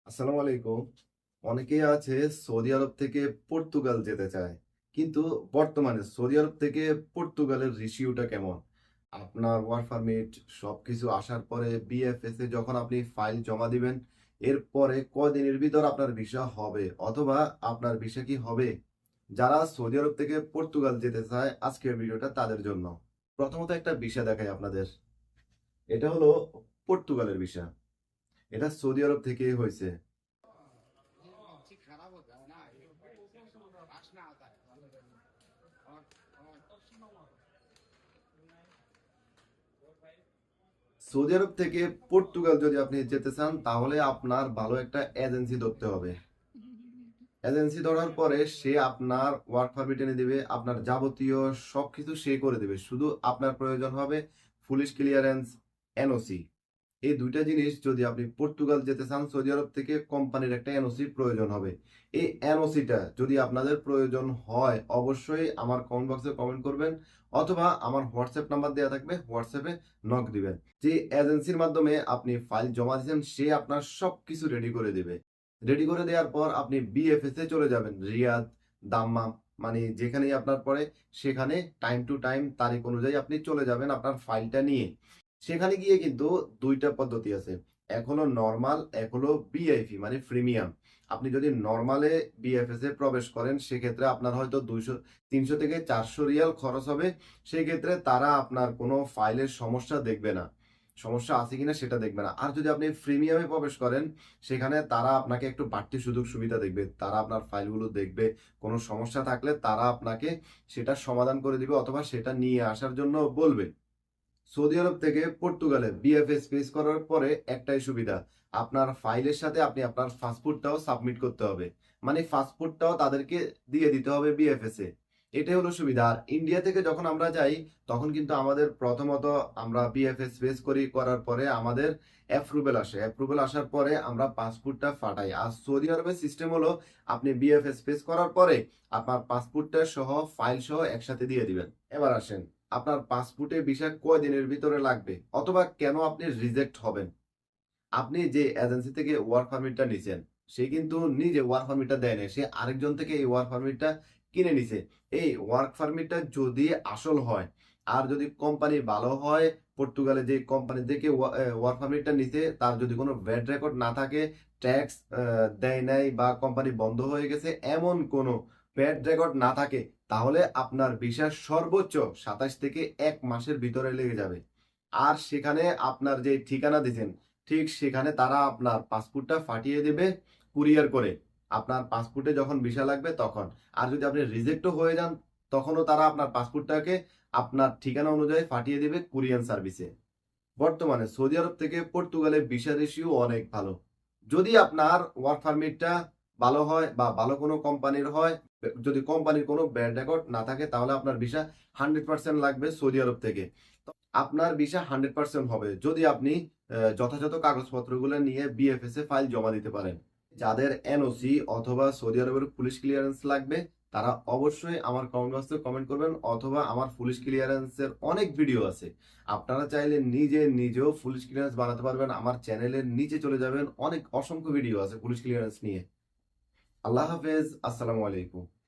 আসসালামু আলাইকুম। অনেকেই আছে সৌদি আরব থেকে পর্তুগাল যেতে চায়। কিন্তু বর্তমানে সৌদি আরব থেকে পর্তুগালের রেশিওটা কেমন? আপনার ওয়ার্ক পারমিট সবকিছু আসার পরে বিএফএস এ যখন আপনি ফাইল জমা দিবেন, এরপরে কদিনের ভিতর আপনার ভিসা হবে অথবা আপনার ভিসা কি হবে? যারা সৌদি আরব থেকে পর্তুগাল যেতে চায় আজকের ভিডিওটা তাদের জন্য। প্রথমত একটা ভিসা দেখাই আপনাদের। এটা হলো পর্তুগালের ভিসা। এটা সৌদি আরব থেকে হয়েছে। खराब होता है ना वासना आता है और সৌদি আরব থেকে পর্তুগাল যদি আপনি যেতে চান তাহলে আপনার ভালো একটা এজেন্সি ধরতে হবে। এজেন্সি ধরার পরে সে আপনার ওয়ার্ক পারমিট এনে দিবে, আপনার যাবতীয় সবকিছু সে করে দিবে। শুধু আপনার প্রয়োজন হবে পুলিশ ক্লিয়ারেন্স, এনওসি। এই দুইটা জিনিস যদি আপনি পর্তুগাল যেতে চান সৌদি আরব থেকে কোম্পানির একটা এনওসি প্রয়োজন হবে। এই এনওসিটা যদি আপনাদের প্রয়োজন হয় অবশ্যই আমার কমেন্ট বক্সে কমেন্ট করবেন অথবা আমার হোয়াটসঅ্যাপ নাম্বার দেওয়া থাকবে, হোয়াটসঅ্যাপে নক দিবেন। যে এজেন্সির মাধ্যমে আপনি ফাইল জমা দিয়েছেন সে আপনার সবকিছু রেডি করে দিবে। রেডি করে দেওয়ার পর আপনি বিএফএস এ চলে যাবেন, রিয়াদ, দাম্মাম, মানে যেখানেই আপনার পড়ে সেখানে টাইম টু টাইম তারিখ অনুযায়ী আপনি চলে যাবেন আপনার ফাইলটা নিয়ে। সেখানে গিয়ে কিন্তু দুইটা পদ্ধতি আছে, এক হলো নর্মাল, এক হলো ভিআইপি মানে প্রিমিয়াম। আপনি যদি নর্মালে বিএফএস এ প্রবেশ করেন সেক্ষেত্রে আপনার হয়তো 300 থেকে 400 রিয়াল খরচ হবে। সেক্ষেত্রে তারা আপনার কোনো ফাইলের সমস্যা দেখবে না, সমস্যা আছে কিনা সেটা দেখবে না। আর যদি আপনি প্রিমিয়ামে প্রবেশ করেন সেখানে তারা আপনাকে একটু বাড়তি সুযোগ সুবিধা দেখবে, তারা আপনার ফাইলগুলো দেখবে, কোনো সমস্যা থাকলে তারা আপনাকে সেটা সমাধান করে দিবে অথবা সেটা নিয়ে আসার জন্য বলবে। সৌদি আরব থেকে পর্তুগালে বিএফএস পেজ করার পরে একটাই সুবিধা, আপনার ফাইলের সাথে আপনি আপনার পাসপোর্টটাও সাবমিট করতে হবে, মানে পাসপোর্টটাও তাদেরকে দিয়ে দিতে হবে বিএফএস এ। এটাই হলো সুবিধা। আর ইন্ডিয়া থেকে যখন আমরা যাই তখন কিন্তু আমাদের প্রথমত আমরা বিএফএস পেজ করার পরে আমাদের অ্যাপ্রুভেল আসে, অ্যাপ্রুভেল আসার পরে আমরা পাসপোর্টটা ফাটাই। আর সৌদি আরবের সিস্টেম হলো আপনি বিএফএস পেজ করার পরে আপনার পাসপোর্টটা সহ ফাইল সহ একসাথে দিয়ে দিবেন। এবার আসেন আপনার পাসপোর্টে ভিসা কয় দিনের ভিতরে লাগবে অথবা কেন আপনি রিজেক্ট হবেন। আপনি যে এজেন্সি থেকে ওয়ার্ক পারমিটটা নিছেন সে কিন্তু নিজে ওয়ার্ক পারমিটটা দেয় না, সে আরেকজন থেকে এই ওয়ার্ক পারমিটটা কিনে নিছে। এই ওয়ার্ক পারমিটটা যদি আসল হয় আর যদি কোম্পানি ভালো হয়, পর্তুগালে যে কোম্পানি থেকে ওয়ার্ক পারমিটটা নিছে তার যদি কোনো ব্যাড রেকর্ড না থাকে, ট্যাক্স দেয় নাই বা কোম্পানি বন্ধ হয়ে গেছে এমন কোনো ব্যাড রেকর্ড না থাকে, তাহলে আপনার ভিসা সর্বোচ্চ 27 থেকে 1 মাসের ভিতরে লেগে যাবে। আর সেখানে আপনার যে ঠিকানা দিয়েছেন ঠিক সেখানে তারা আপনার পাসপোর্টটা ফাটিয়ে দেবে কুরিয়ার করে, আপনার পাসপোর্টে যখন ভিসা লাগবে তখন। আর যদি আপনি রিজেক্টও হয়ে যান তখনও তারা আপনার পাসপোর্টটাকে আপনার ঠিকানা অনুযায়ী ফাটিয়ে দেবে কুরিয়ান সার্ভিসে। বর্তমানে সৌদি আরব থেকে পর্তুগালে ভিসা রেশিও অনেক ভালো। যদি আপনার ওয়ার্ক পারমিটটা ভালো হয় বা ভালো কোনো কোম্পানির হয়, যদি কোম্পানির কোনো ব্যাড রেকর্ড না থাকে তাহলে আপনার ভিসা 100% লাগবে সৌদি আরব থেকে। তো আপনার ভিসা 100% হবে যদি আপনি যথাযথ কাগজপত্রগুলো নিয়ে বিএফএস এ ফাইল জমা দিতে পারেন। যাদের এনওসি অথবা সৌদি আরবের পুলিশ ক্লিয়ারেন্স লাগবে তারা অবশ্যই আমার কমেন্ট বক্সে কমেন্ট করবেন অথবা আমার পুলিশ ক্লিয়ারেন্সের অনেক ভিডিও আছে, আপনারা চাইলে নিজেও পুলিশ ক্লিয়ারেন্স বানাতে পারবেন। আমার চ্যানেলের নিচে চলে যাবেন, অনেক অসংখ্য ভিডিও আছে পুলিশ ক্লিয়ারেন্স নিয়ে। আল্লাহ হাফেজ, আসসালামু আলাইকুম।